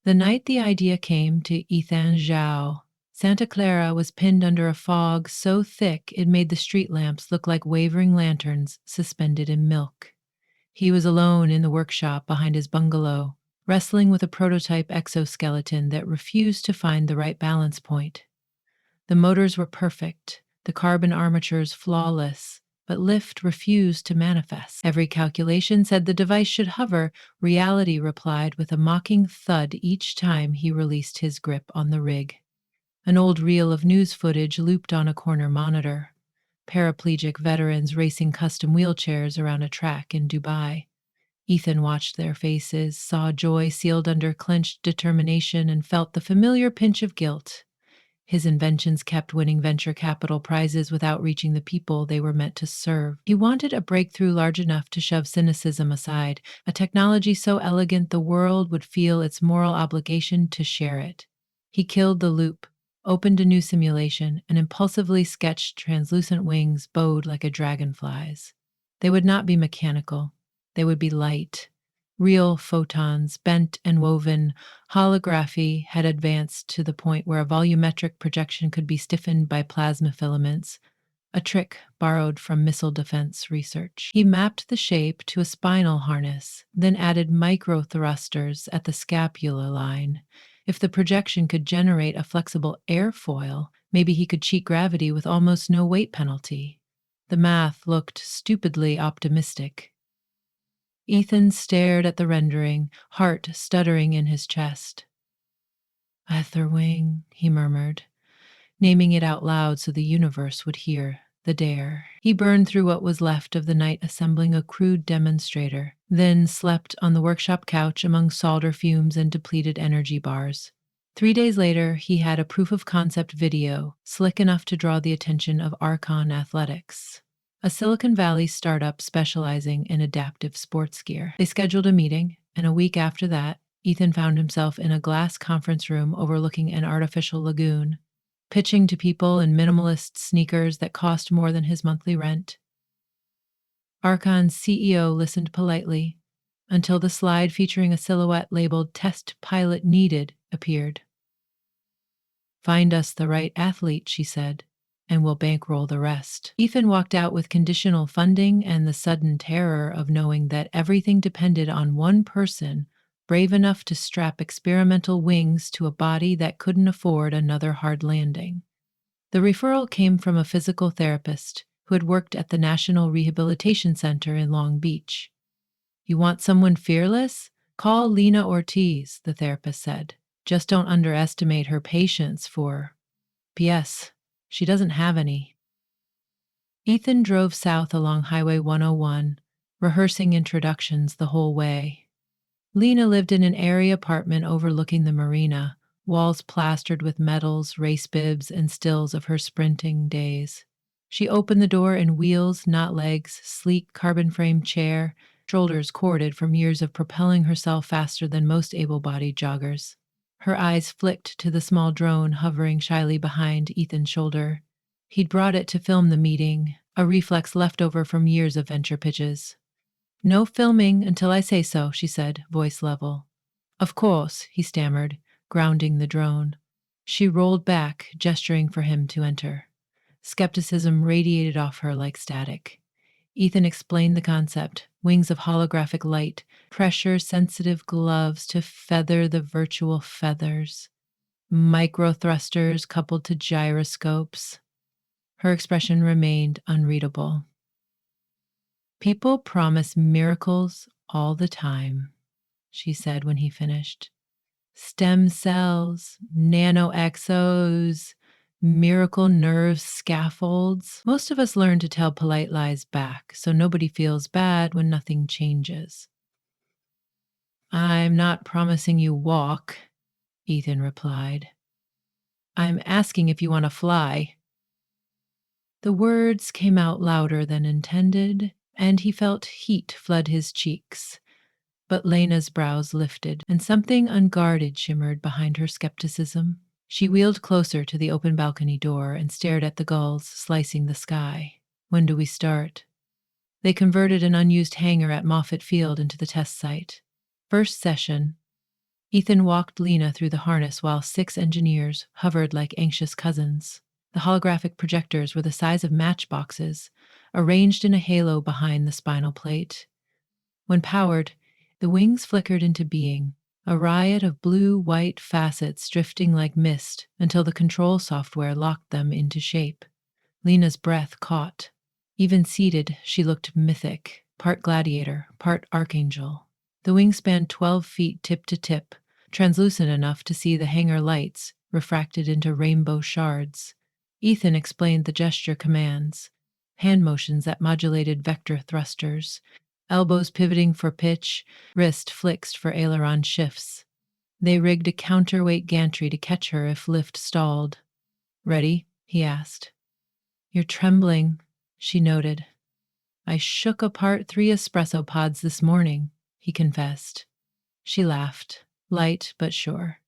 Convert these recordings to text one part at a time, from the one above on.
The night the idea came to Ethan Zhao, Santa Clara was pinned under a fog so thick it made the street lamps look like wavering lanterns suspended in milk. He was alone in the workshop behind his bungalow, wrestling with a prototype exoskeleton that refused to find the right balance point. The motors were perfect, the carbon armatures flawless, but lift refused to manifest. Every calculation said the device should hover. Reality replied with a mocking thud each time he released his grip on the rig. An old reel of news footage looped on a corner monitor. Paraplegic veterans racing custom wheelchairs around a track in Dubai. Ethan watched their faces, saw joy sealed under clenched determination, and felt the familiar pinch of guilt. His inventions kept winning venture capital prizes without reaching the people they were meant to serve. He wanted a breakthrough large enough to shove cynicism aside, a technology so elegant the world would feel its moral obligation to share it. He killed the loop, opened a new simulation, and impulsively sketched translucent wings bowed like a dragonfly's. They would not be mechanical, they would be light. Real photons, bent and woven, holography had advanced to the point where a volumetric projection could be stiffened by plasma filaments, a trick borrowed from missile defense research. He mapped the shape to a spinal harness, then added micro thrusters at the scapula line. If the projection could generate a flexible airfoil, maybe he could cheat gravity with almost no weight penalty. The math looked stupidly optimistic. Ethan stared at the rendering, heart stuttering in his chest. Etherwing, he murmured, naming it out loud so the universe would hear the dare. He burned through what was left of the night assembling a crude demonstrator, then slept on the workshop couch among solder fumes and depleted energy bars. 3 days later, he had a proof-of-concept video, slick enough to draw the attention of Archon Athletics, a Silicon Valley startup specializing in adaptive sports gear. They scheduled a meeting, and a week after that, Ethan found himself in a glass conference room overlooking an artificial lagoon, pitching to people in minimalist sneakers that cost more than his monthly rent. Archon's CEO listened politely until the slide featuring a silhouette labeled Test Pilot Needed appeared. Find us the right athlete, she said, and we'll bankroll the rest. Ethan walked out with conditional funding and the sudden terror of knowing that everything depended on one person brave enough to strap experimental wings to a body that couldn't afford another hard landing. The referral came from a physical therapist who had worked at the National Rehabilitation Center in Long Beach. You want someone fearless? Call Lena Ortiz, the therapist said. Just don't underestimate her patience for... P.S. She doesn't have any. Ethan drove south along Highway 101, rehearsing introductions the whole way. Lena lived in an airy apartment overlooking the marina, walls plastered with medals, race bibs, and stills of her sprinting days. She opened the door in wheels, not legs, sleek carbon-framed chair, shoulders corded from years of propelling herself faster than most able-bodied joggers. Her eyes flicked to the small drone hovering shyly behind Ethan's shoulder. He'd brought it to film the meeting, a reflex left over from years of venture pitches. No filming until I say so, she said, voice level. Of course, he stammered, grounding the drone. She rolled back, gesturing for him to enter. Skepticism radiated off her like static. Ethan explained the concept: wings of holographic light, pressure-sensitive gloves to feather the virtual feathers, micro thrusters coupled to gyroscopes. Her expression remained unreadable. People promise miracles all the time, she said when he finished. Stem cells, nanoexos, miracle nerve scaffolds. Most of us learn to tell polite lies back, so nobody feels bad when nothing changes. I'm not promising you walk, Ethan replied. I'm asking if you want to fly. The words came out louder than intended, and he felt heat flood his cheeks. But Lena's brows lifted, and something unguarded shimmered behind her skepticism. She wheeled closer to the open balcony door and stared at the gulls slicing the sky. When do we start? They converted an unused hangar at Moffett Field into the test site. First session, Ethan walked Lena through the harness while 6 engineers hovered like anxious cousins. The holographic projectors were the size of matchboxes, arranged in a halo behind the spinal plate. When powered, the wings flickered into being, a riot of blue-white facets drifting like mist until the control software locked them into shape. Lena's breath caught. Even seated, she looked mythic, part gladiator, part archangel. The wings spanned 12 feet tip to tip, translucent enough to see the hangar lights refracted into rainbow shards. Ethan explained the gesture commands, hand motions that modulated vector thrusters, elbows pivoting for pitch, wrist flexed for aileron shifts. They rigged a counterweight gantry to catch her if lift stalled. "Ready?" he asked. "You're trembling," she noted. "I shook apart 3 espresso pods this morning," he confessed. She laughed, light but sure.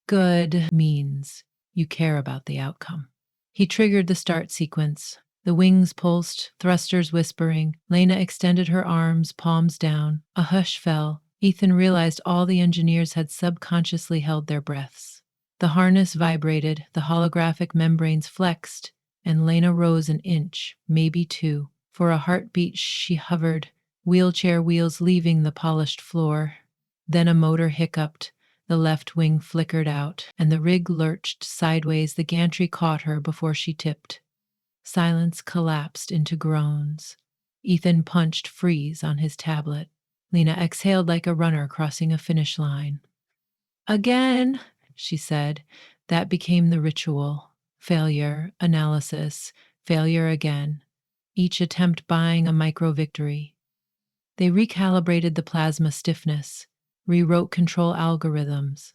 "Good means you care about the outcome." He triggered the start sequence. The wings pulsed, thrusters whispering. Lena extended her arms, palms down. A hush fell. Ethan realized all the engineers had subconsciously held their breaths. The harness vibrated, the holographic membranes flexed, and Lena rose an inch, maybe 2. For a heartbeat, she hovered, wheelchair wheels leaving the polished floor. Then a motor hiccuped, the left wing flickered out, and the rig lurched sideways. The gantry caught her before she tipped. Silence collapsed into groans. Ethan punched freeze on his tablet. Lena exhaled like a runner crossing a finish line. "Again," she said. That became the ritual. Failure, analysis, failure again. Each attempt buying a micro victory. They recalibrated the plasma stiffness, rewrote control algorithms.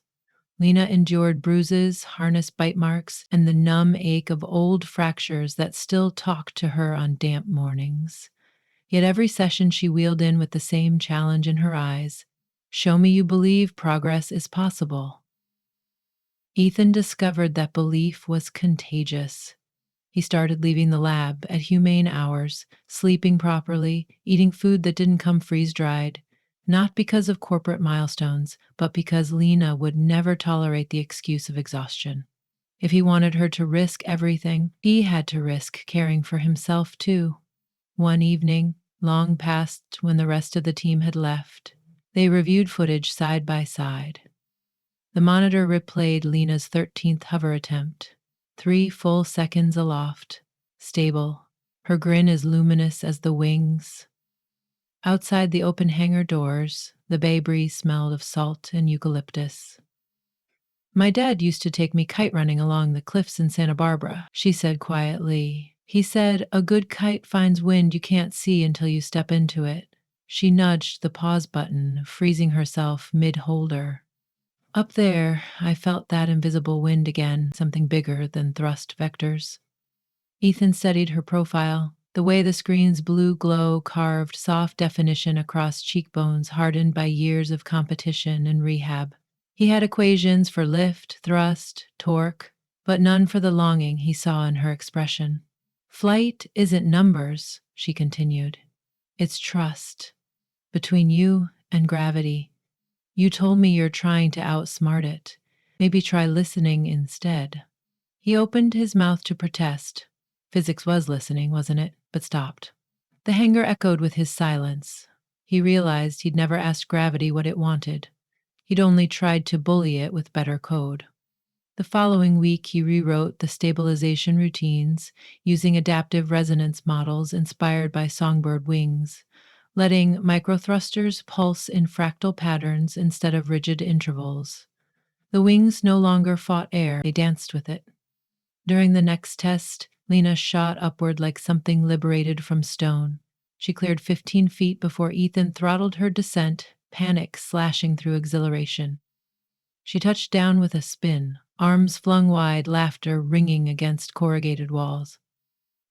Lena endured bruises, harness bite marks, and the numb ache of old fractures that still talked to her on damp mornings. Yet every session she wheeled in with the same challenge in her eyes. "Show me you believe progress is possible." Ethan discovered that belief was contagious. He started leaving the lab at humane hours, sleeping properly, eating food that didn't come freeze-dried, not because of corporate milestones, but because Lena would never tolerate the excuse of exhaustion. If he wanted her to risk everything, he had to risk caring for himself too. One evening, long past when the rest of the team had left, they reviewed footage side by side. The monitor replayed Lena's 13th hover attempt. 3 full seconds aloft, stable, her grin as luminous as the wings. Outside the open hangar doors, the bay breeze smelled of salt and eucalyptus. "My dad used to take me kite running along the cliffs in Santa Barbara," she said quietly. "He said a good kite finds wind you can't see until you step into it." She nudged the pause button, freezing herself mid-holder. "Up there, I felt that invisible wind again, something bigger than thrust vectors." Ethan studied her profile, the way the screen's blue glow carved soft definition across cheekbones hardened by years of competition and rehab. He had equations for lift, thrust, torque, but none for the longing he saw in her expression. "Flight isn't numbers," she continued. "It's trust. Between you and gravity. You told me you're trying to outsmart it. Maybe try listening instead." He opened his mouth to protest. Physics was listening, wasn't it? But stopped. The hangar echoed with his silence. He realized he'd never asked gravity what it wanted. He'd only tried to bully it with better code. The following week, he rewrote the stabilization routines using adaptive resonance models inspired by songbird wings, letting microthrusters pulse in fractal patterns instead of rigid intervals. The wings no longer fought air, they danced with it. During the next test, Lena shot upward like something liberated from stone. She cleared 15 feet before Ethan throttled her descent, panic slashing through exhilaration. She touched down with a spin, arms flung wide, laughter ringing against corrugated walls.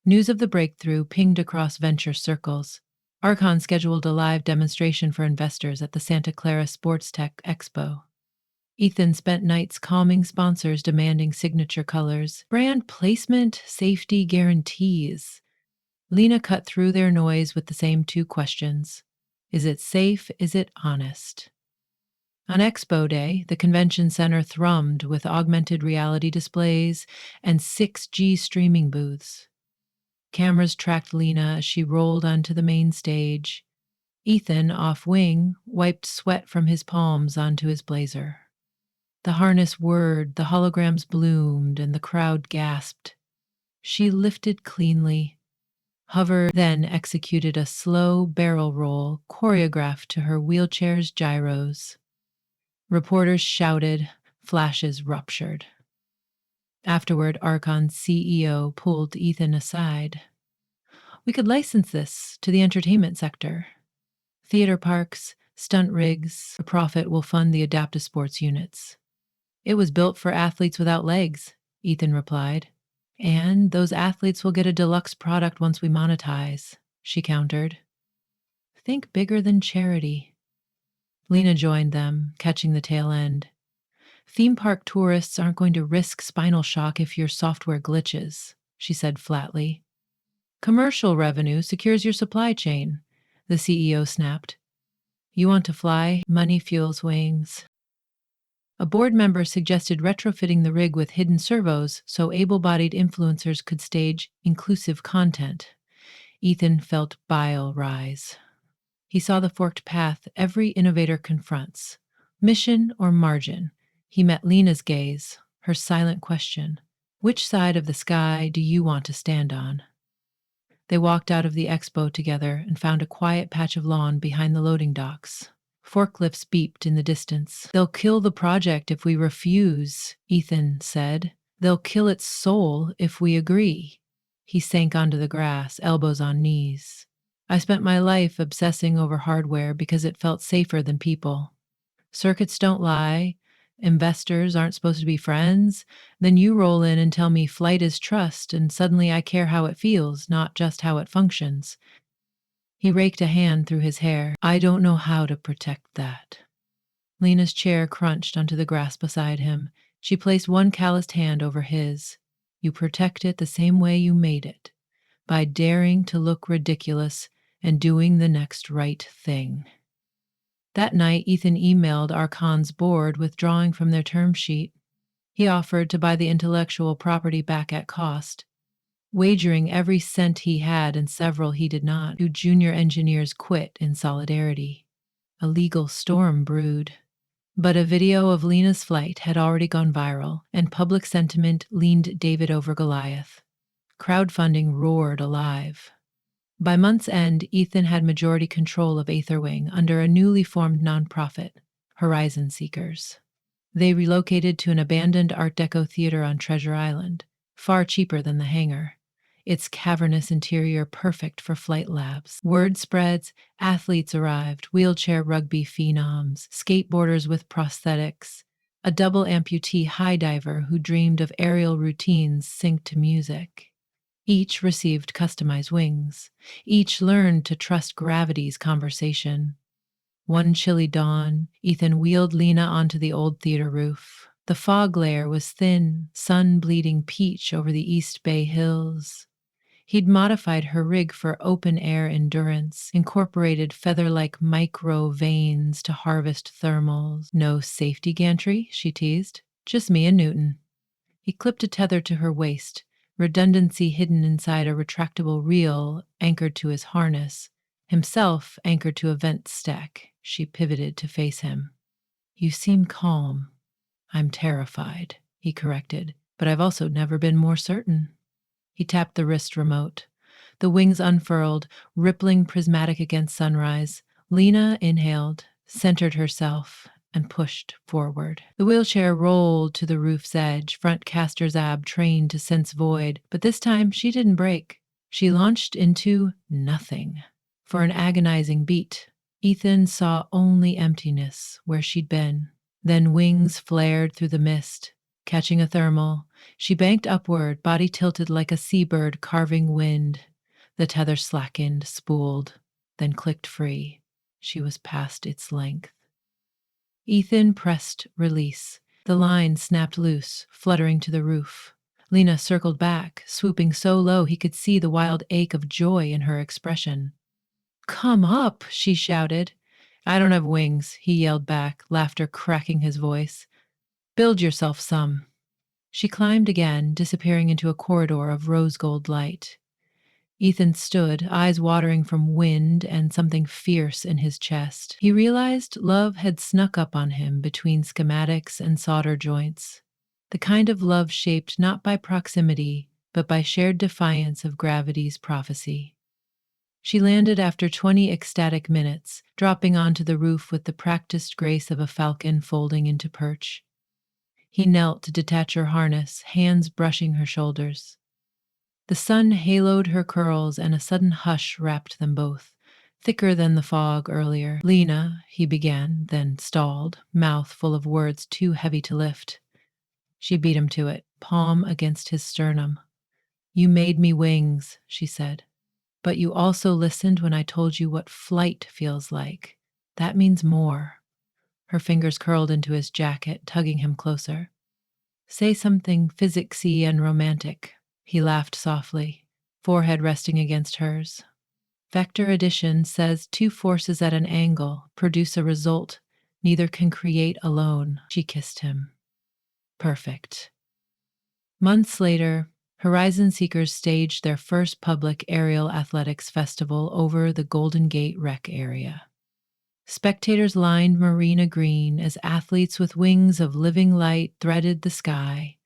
News of the breakthrough pinged across venture circles. Archon scheduled a live demonstration for investors at the Santa Clara Sports Tech Expo. Ethan spent nights calming sponsors demanding signature colors, brand placement, safety guarantees. Lena cut through their noise with the same 2 questions. Is it safe? Is it honest? On Expo Day, the convention center thrummed with augmented reality displays and 6G streaming booths. Cameras tracked Lena as she rolled onto the main stage. Ethan, off wing, wiped sweat from his palms onto his blazer. The harness whirred, the holograms bloomed, and the crowd gasped. She lifted cleanly, hovered, then executed a slow barrel roll choreographed to her wheelchair's gyros. Reporters shouted, flashes ruptured. Afterward, Archon's CEO pulled Ethan aside. We could license this to the entertainment sector. Theater parks, stunt rigs, a profit will fund the adaptive sports units. It was built for athletes without legs, Ethan replied. And those athletes will get a deluxe product once we monetize, she countered. Think bigger than charity. Lena joined them, catching the tail end. Theme park tourists aren't going to risk spinal shock if your software glitches, she said flatly. Commercial revenue secures your supply chain, the CEO snapped. You want to fly, money fuels wings. A board member suggested retrofitting the rig with hidden servos so able-bodied influencers could stage inclusive content. Ethan felt bile rise. He saw the forked path every innovator confronts. Mission or margin? He met Lena's gaze, her silent question. Which side of the sky do you want to stand on? They walked out of the expo together and found a quiet patch of lawn behind the loading docks. Forklifts beeped in the distance. They'll kill the project if we refuse, Ethan said. They'll kill its soul if we agree. He sank onto the grass, elbows on knees. I spent my life obsessing over hardware because it felt safer than people. Circuits don't lie. Investors aren't supposed to be friends. Then you roll in and tell me flight is trust, and suddenly I care how it feels, not just how it functions. He raked a hand through his hair. I don't know how to protect that. Lena's chair crunched onto the grass beside him. She placed one calloused hand over his. You protect it the same way you made it, by daring to look ridiculous and doing the next right thing. That night, Ethan emailed Archon's board withdrawing from their term sheet. He offered to buy the intellectual property back at cost, wagering every cent he had and several he did not. Two junior engineers quit in solidarity. A legal storm brewed. But a video of Lena's flight had already gone viral, and public sentiment leaned David over Goliath. Crowdfunding roared alive. By month's end, Ethan had majority control of Aetherwing under a newly formed nonprofit, Horizon Seekers. They relocated to an abandoned Art Deco theater on Treasure Island, far cheaper than the hangar. Its cavernous interior perfect for flight labs. Word spreads, athletes arrived, wheelchair rugby phenoms, skateboarders with prosthetics, a double amputee high diver who dreamed of aerial routines synced to music. Each received customized wings. Each learned to trust gravity's conversation. One chilly dawn, Ethan wheeled Lena onto the old theater roof. The fog layer was thin, sun bleeding peach over the East Bay hills. He'd modified her rig for open-air endurance, incorporated feather-like micro-vanes to harvest thermals. No safety gantry, she teased. Just me and Newton. He clipped a tether to her waist, redundancy hidden inside a retractable reel anchored to his harness, himself anchored to a vent stack. She pivoted to face him. You seem calm. I'm terrified, he corrected, but I've also never been more certain. He tapped the wrist remote. The wings unfurled, rippling prismatic against sunrise. Lena inhaled, centered herself, and pushed forward. The wheelchair rolled to the roof's edge, front caster's ab trained to sense void, but this time she didn't break. She launched into nothing. For an agonizing beat, Ethan saw only emptiness where she'd been. Then wings flared through the mist. Catching a thermal, she banked upward, body tilted like a seabird carving wind. The tether slackened, spooled, then clicked free. She was past its length. Ethan pressed release. The line snapped loose, fluttering to the roof. Lena circled back, swooping so low he could see the wild ache of joy in her expression. Come up, she shouted. I don't have wings, he yelled back, laughter cracking his voice. Build yourself some. She climbed again, disappearing into a corridor of rose gold light. Ethan stood, eyes watering from wind and something fierce in his chest. He realized love had snuck up on him between schematics and solder joints. The kind of love shaped not by proximity, but by shared defiance of gravity's prophecy. She landed after 20 ecstatic minutes, dropping onto the roof with the practiced grace of a falcon folding into perch. He knelt to detach her harness, hands brushing her shoulders. The sun haloed her curls and a sudden hush wrapped them both, thicker than the fog earlier. Lena, he began, then stalled, mouth full of words too heavy to lift. She beat him to it, palm against his sternum. You made me wings, she said. But you also listened when I told you what flight feels like. That means more. Her fingers curled into his jacket, tugging him closer. Say something physicsy and romantic. He laughed softly, forehead resting against hers. Vector addition says two forces at an angle produce a result neither can create alone. She kissed him. Perfect. Months later, Horizon Seekers staged their first public aerial athletics festival over the Golden Gate Rec area. Spectators lined Marina Green as athletes with wings of living light threaded the sky.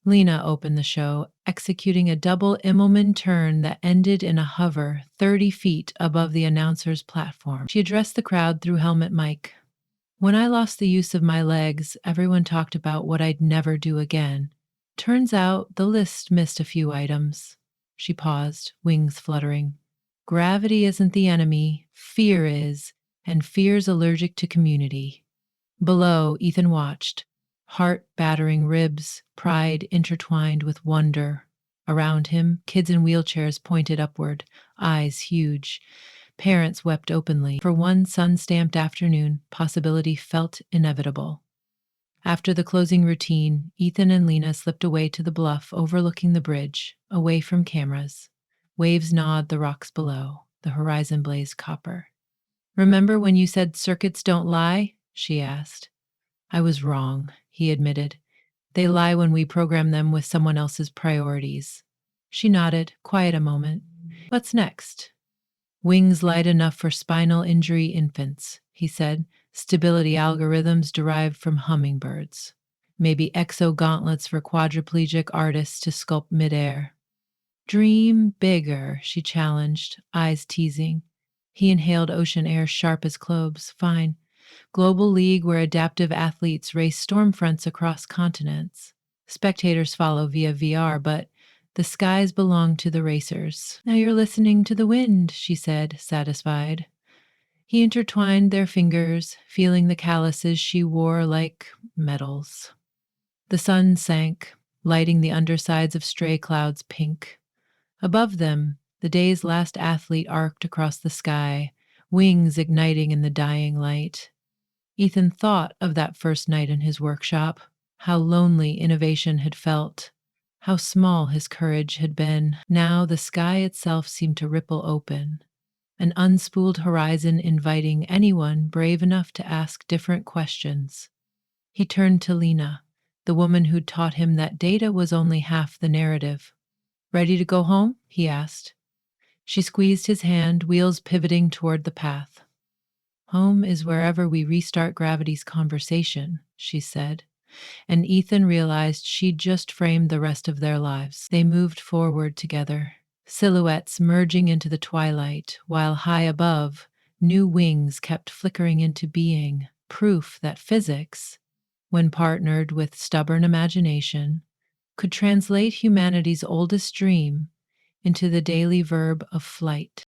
Lena opened the show, executing a double Immelman turn that ended in a hover 30 feet above the announcer's platform. She addressed the crowd through helmet mic. When I lost the use of my legs, everyone talked about what I'd never do again. Turns out the list missed a few items. She paused, wings fluttering. Gravity isn't the enemy, fear is, and fear's allergic to community. Below, Ethan watched, heart battering ribs, pride intertwined with wonder. Around him, kids in wheelchairs pointed upward, eyes huge. Parents wept openly. For one sun-stamped afternoon, possibility felt inevitable. After the closing routine, Ethan and Lena slipped away to the bluff overlooking the bridge, away from cameras. Waves gnawed the rocks below, the horizon blazed copper. Remember when you said circuits don't lie? She asked. I was wrong, he admitted. They lie when we program them with someone else's priorities. She nodded, quiet a moment. What's next? Wings light enough for spinal injury infants, he said. Stability algorithms derived from hummingbirds. Maybe exogauntlets for quadriplegic artists to sculpt midair. Dream bigger, she challenged, eyes teasing. He inhaled ocean air sharp as cloves. Fine. Global league where adaptive athletes race storm fronts across continents. Spectators follow via VR, but the skies belong to the racers. Now you're listening to the wind, she said, satisfied. He intertwined their fingers, feeling the calluses she wore like medals. The sun sank, lighting the undersides of stray clouds pink. Above them, the day's last athlete arced across the sky, wings igniting in the dying light. Ethan thought of that first night in his workshop, how lonely innovation had felt, how small his courage had been. Now the sky itself seemed to ripple open, an unspooled horizon inviting anyone brave enough to ask different questions. He turned to Lena, the woman who'd taught him that data was only half the narrative. Ready to go home? He asked. She squeezed his hand, wheels pivoting toward the path. Home is wherever we restart gravity's conversation, she said, and Ethan realized she'd just framed the rest of their lives. They moved forward together, silhouettes merging into the twilight, while high above, new wings kept flickering into being, proof that physics, when partnered with stubborn imagination, could translate humanity's oldest dream into the daily verb of flight.